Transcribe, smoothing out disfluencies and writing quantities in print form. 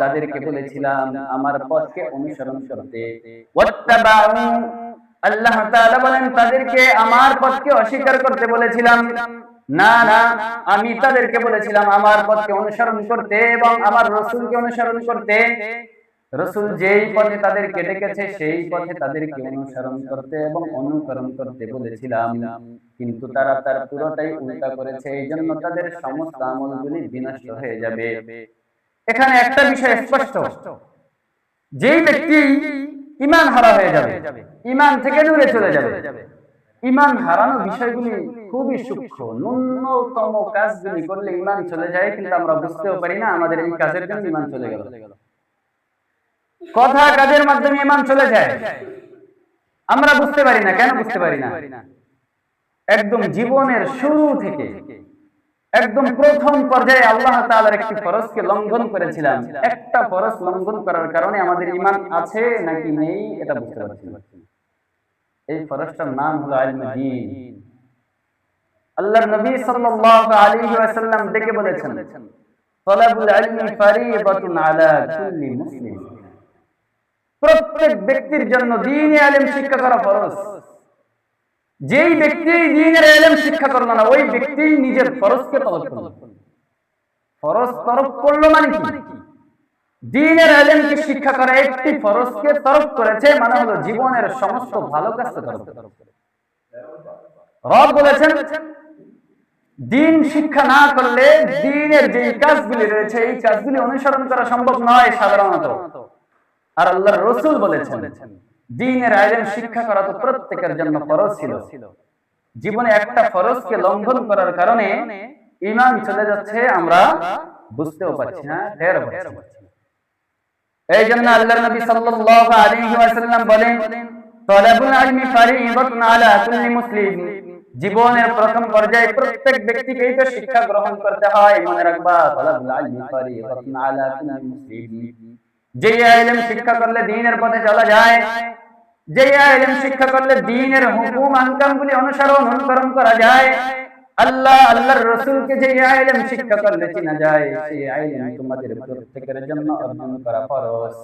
তাদেরকে বলেছিলাম আমার পথকে অনুসরণ করতে। ওয়াত্তাবাউ, আল্লাহ তাআলা বলেন তাদেরকে আমার পথকে অস্বীকার করতে বলেছিলাম না, না, আমি তাদেরকে বলেছিলাম আমার পথকে অনুসরণ করতে এবং আমার রাসূলকে অনুসরণ করতে। রাসূল যেই পথে তাদেরকে ডেকেছে সেই পথে তাদেরকে অনুসরণ করতে এবং অনুকরণ করতে বলেছিলাম, কিন্তু তারা তার পুরোটাই উল্টা করেছে, এইজন্য তাদের সমস্ত আমলগুলি বিনষ্ট হয়ে যাবে। এখানে একটা বিষয় স্পষ্ট, যেই ব্যক্তি ঈমান হারা হয়ে যাবে, ঈমান থেকে দূরে চলে যাবে। ঈমান হারানো বিষয়গুলি খুবই সূক্ষ্ম, ন্যূনতম কাজগুলি করলে ঈমান চলে যায়, কিন্তু আমরা বুঝতেও পারি না আমাদের এই কাজের জন্য ঈমান চলে গেল। কথা কাজের মাধ্যমে ঈমান চলে যায়, আমরা বুঝতে পারি না। কেন বুঝতে পারি না? একদম জীবনের শুরু থেকে একদম প্রথম পর্যায়ে আল্লাহ তাআলার একটি ফরজকে লঙ্ঘন করেছিলাম। একটা ফরজ লঙ্ঘন করার কারণে আমাদের ঈমান আছে নাকি নেই এটা বুঝতে পারছি না। এই ফরজটার নাম হলো ইলমুদ দ্বীন। আল্লাহর নবী সাল্লাল্লাহু আলাইহি ওয়াসাল্লাম ডেকে বলেছেন, তালাবুল ইলমি ফারিদাতুন আলা কুল্লি মুসলিম। প্রত্যেক ব্যক্তির জন্য দ্বীনে ইলম শিক্ষা করা ফরজ। যেই ব্যক্তি দ্বীনের ইলম শিক্ষা করলো না, ওই ব্যক্তি নিজের ফরজকে তরক করলো। ফরজ তরক করলো মানে কি? দ্বীনের ইলমকে শিক্ষা করা একটি ফরজকে তরক করেছে, মানে হলো জীবনের সমস্ত ভালো কাজকে তরক করেছে। রব বলেছেন দ্বীন শিক্ষা না করলে দ্বীনের যে কাজগুলি রয়েছে এই কাজগুলি অনুসরণ করা সম্ভব নয় সাধারণত। আর আল্লাহর রাসূল বলেছেন দ্বীনের ইলম শিক্ষা করা তো প্রত্যেকের জন্য ফরজ ছিল। জীবনে একটা ফরজকে লঙ্ঘন করার কারণে ঈমান চলে যাচ্ছে, আমরা বুঝতেও পারছি না, টের পাচ্ছি না। এই জন্য আল্লাহর নবী সাল্লাল্লাহু আলাইহি ওয়াসাল্লাম বলেন, তালাবুল ইলমি ফারিদাতুন আলা কুল্লি মুসলিম। জীবনের প্রথম পর্যায়ে প্রত্যেক ব্যক্তিকে এই শিক্ষা গ্রহণ করতে হয়। মনে রাখবা, তালাবুল ইলমি ফারিদাতুন আলা কুল্লি মুসলিম। যে ইলম শিক্ষা করলে দ্বীনের পথে চলা যায়, যে ইলম শিক্ষা করলে দ্বীনের হুকুম আহকামগুলি অনুসরণ করা যায়, আল্লাহর রাসূলকে যে ইলম শিক্ষা করলে চেনা যায়, সেই ইলম তোমাদের প্রত্যেকের জন্য অর্জন করা ফরজ।